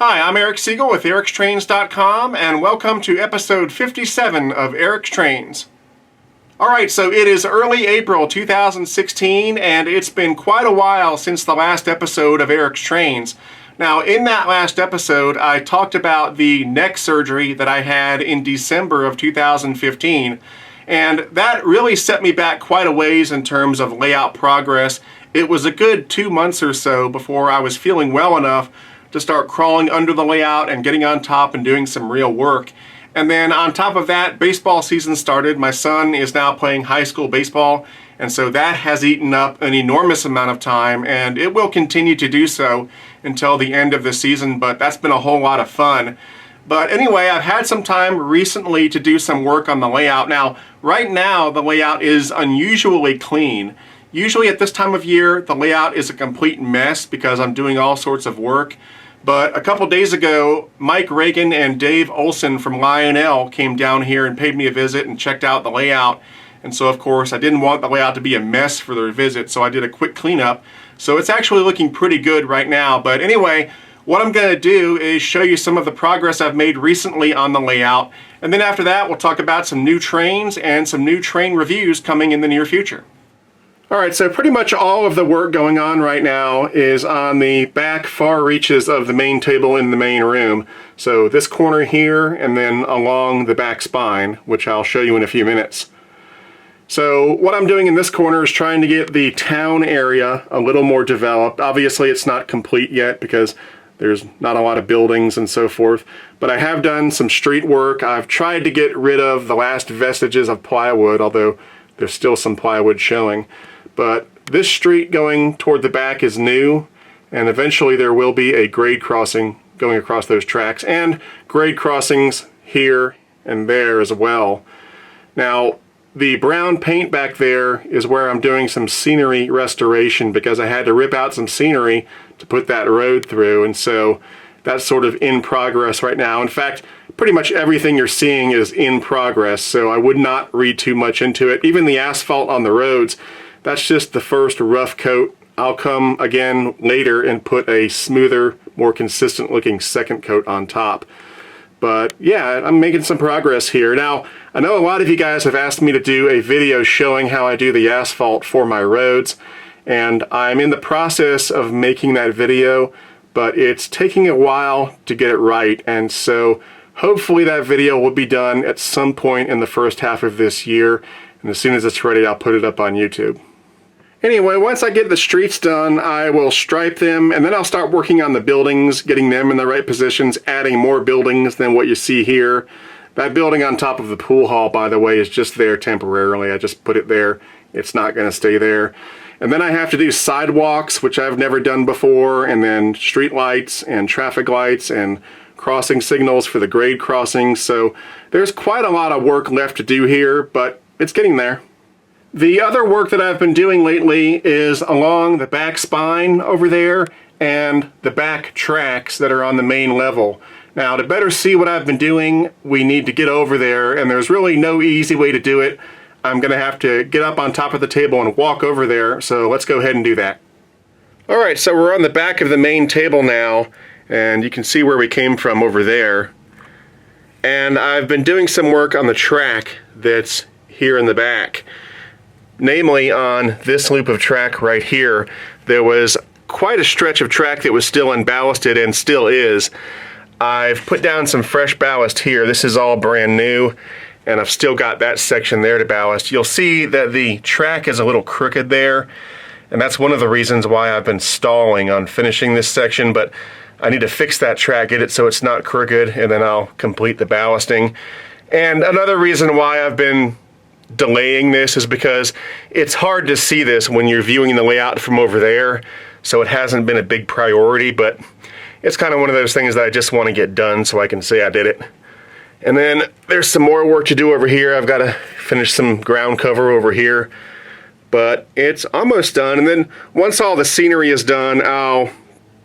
Hi, I'm Eric Siegel with ericstrains.com and welcome to episode 57 of Eric's Trains. Alright, so it is early April 2016 and it's been quite a while since the last episode of Eric's Trains. Now, in that last episode, I talked about the neck surgery that I had in December of 2015, and that really set me back quite a ways in terms of layout progress. It was a good 2 months or so before I was feeling well enough to start crawling under the layout and getting on top and doing some real work. And then on top of that, baseball season started. My son is now playing high school baseball, and so that has eaten up an enormous amount of time, and it will continue to do so until the end of the season, but that's been a whole lot of fun. But anyway, I've had some time recently to do some work on the layout. Now, right now, the layout is unusually clean. Usually at this time of year, the layout is a complete mess because I'm doing all sorts of work. But a couple days ago, Mike Reagan and Dave Olson from Lionel came down here and paid me a visit and checked out the layout. And so, of course, I didn't want the layout to be a mess for their visit, so I did a quick cleanup. So it's actually looking pretty good right now. But anyway, what I'm going to do is show you some of the progress I've made recently on the layout. And then after that, we'll talk about some new trains and some new train reviews coming in the near future. Alright, so pretty much all of the work going on right now is on the back far reaches of the main table in the main room. So this corner here and then along the back spine, which I'll show you in a few minutes. So what I'm doing in this corner is trying to get the town area a little more developed. Obviously it's not complete yet because there's not a lot of buildings and so forth, but I have done some street work. I've tried to get rid of the last vestiges of plywood, although there's still some plywood showing. But this street going toward the back is new, and eventually there will be a grade crossing going across those tracks, and grade crossings here and there as well. Now, the brown paint back there is where I'm doing some scenery restoration because I had to rip out some scenery to put that road through, and so that's sort of in progress right now. In fact, pretty much everything you're seeing is in progress, so I would not read too much into it. Even the asphalt on the roads, that's just the first rough coat. I'll come again later and put a smoother, more consistent looking second coat on top. But yeah, I'm making some progress here. Now, I know a lot of you guys have asked me to do a video showing how I do the asphalt for my roads, and I'm in the process of making that video, but it's taking a while to get it right, and so hopefully that video will be done at some point in the first half of this year, and as soon as it's ready, I'll put it up on YouTube. Anyway, once I get the streets done, I will stripe them, and then I'll start working on the buildings, getting them in the right positions, adding more buildings than what you see here. That building on top of the pool hall, by the way, is just there temporarily. I just put it there. It's not going to stay there. And then I have to do sidewalks, which I've never done before, and then street lights and traffic lights and crossing signals for the grade crossings. So there's quite a lot of work left to do here, but it's getting there. The other work that I've been doing lately is along the back spine over there and the back tracks that are on the main level. Now, to better see what I've been doing, we need to get over there, and there's really no easy way to do it. I'm going to have to get up on top of the table and walk over there, so let's go ahead and do that. Alright, so we're on the back of the main table now, and you can see where we came from over there. And I've been doing some work on the track that's here in the back. Namely, on this loop of track right here, there was quite a stretch of track that was still unballasted and still is. I've put down some fresh ballast here. This is all brand new, and I've still got that section there to ballast. You'll see that the track is a little crooked there, and that's one of the reasons why I've been stalling on finishing this section, but I need to fix that track, get it so it's not crooked, and then I'll complete the ballasting. And another reason why I've been delaying this is because it's hard to see this when you're viewing the layout from over there, so it hasn't been a big priority, but it's kind of one of those things that I just want to get done so I can say I did it. And then there's some more work to do over here. I've got to finish some ground cover over here, but it's almost done. And then once all the scenery is done, I'll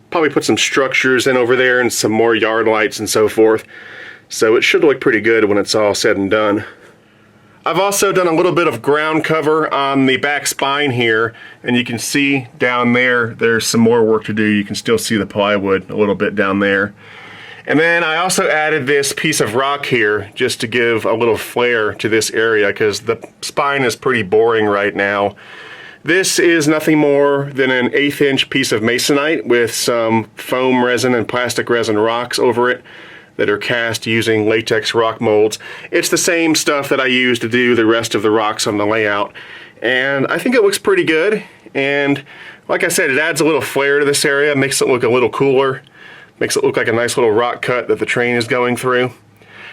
probably put some structures in over there and some more yard lights and so forth. So it should look pretty good when it's all said and done. I've also done a little bit of ground cover on the back spine here, and you can see down there, there's some more work to do. You can still see the plywood a little bit down there. And then I also added this piece of rock here just to give a little flair to this area because the spine is pretty boring right now. This is nothing more than an 1/8 inch piece of masonite with some foam resin and plastic resin rocks over it that are cast using latex rock molds. It's the same stuff that I use to do the rest of the rocks on the layout. And I think it looks pretty good. And like I said, it adds a little flair to this area, makes it look a little cooler, makes it look like a nice little rock cut that the train is going through.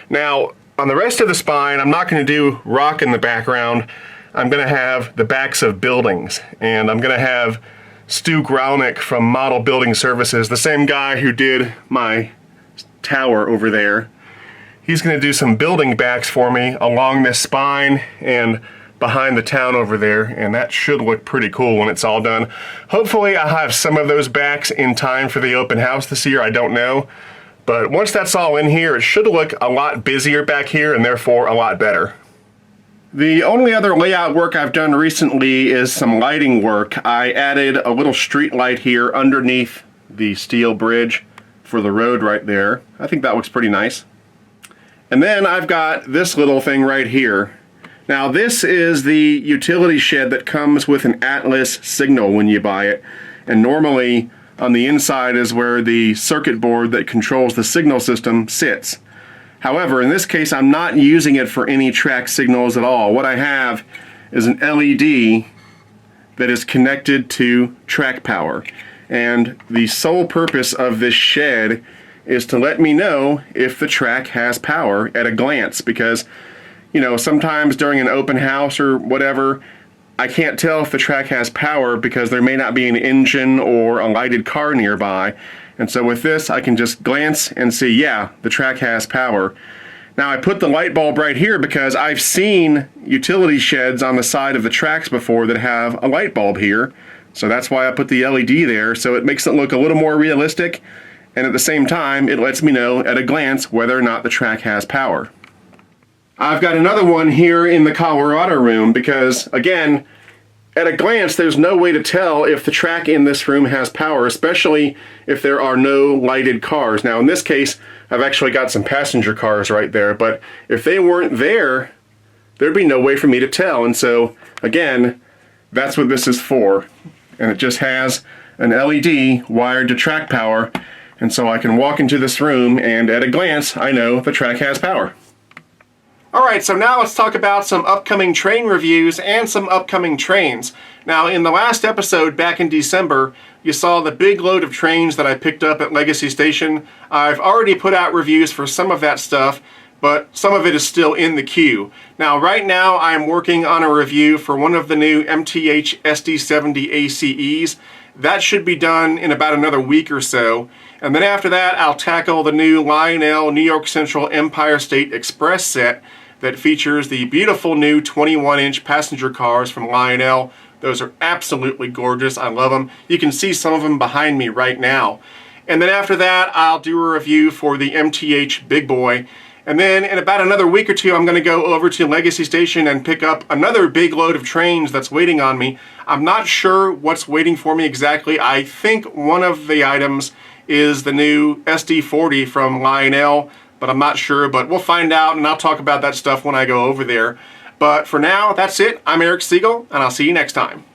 Now, on the rest of the spine, I'm not going to do rock in the background. I'm going to have the backs of buildings, and I'm going to have Stu Gralnick from Model Building Services, the same guy who did my tower over there. He's going to do some building backs for me along this spine and behind the town over there, and that should look pretty cool when it's all done. Hopefully I'll have some of those backs in time for the open house this year, I don't know. But once that's all in here, it should look a lot busier back here and therefore a lot better. The only other layout work I've done recently is some lighting work. I added a little street light here underneath the steel bridge for the road right there. I think that looks pretty nice. And then I've got this little thing right here. Now this is the utility shed that comes with an Atlas signal when you buy it. And normally on the inside is where the circuit board that controls the signal system sits. However, in this case, I'm not using it for any track signals at all. What I have is an LED that is connected to track power. And the sole purpose of this shed is to let me know if the track has power at a glance, because, you know, sometimes during an open house or whatever, I can't tell if the track has power because there may not be an engine or a lighted car nearby. And so with this, I can just glance and see, yeah, the track has power. Now I put the light bulb right here because I've seen utility sheds on the side of the tracks before that have a light bulb here. So that's why I put the LED there, so it makes it look a little more realistic, and at the same time, it lets me know at a glance whether or not the track has power. I've got another one here in the Colorado room because, again, at a glance, there's no way to tell if the track in this room has power, especially if there are no lighted cars. Now, in this case, I've actually got some passenger cars right there, but if they weren't there, there'd be no way for me to tell. And so, again, that's what this is for. And it just has an LED wired to track power, and so I can walk into this room, and at a glance, I know the track has power. Alright, so now let's talk about some upcoming train reviews and some upcoming trains. Now, in the last episode back in December, you saw the big load of trains that I picked up at Legacy Station. I've already put out reviews for some of that stuff, but some of it is still in the queue. Now, right now, I'm working on a review for one of the new MTH SD70 ACEs. That should be done in about another week or so. And then after that, I'll tackle the new Lionel New York Central Empire State Express set that features the beautiful new 21-inch passenger cars from Lionel. Those are absolutely gorgeous. I love them. You can see some of them behind me right now. And then after that, I'll do a review for the MTH Big Boy. And then in about another week or two, I'm going to go over to Legacy Station and pick up another big load of trains that's waiting on me. I'm not sure what's waiting for me exactly. I think one of the items is the new SD40 from Lionel, but I'm not sure. But we'll find out, and I'll talk about that stuff when I go over there. But for now, that's it. I'm Eric Siegel, and I'll see you next time.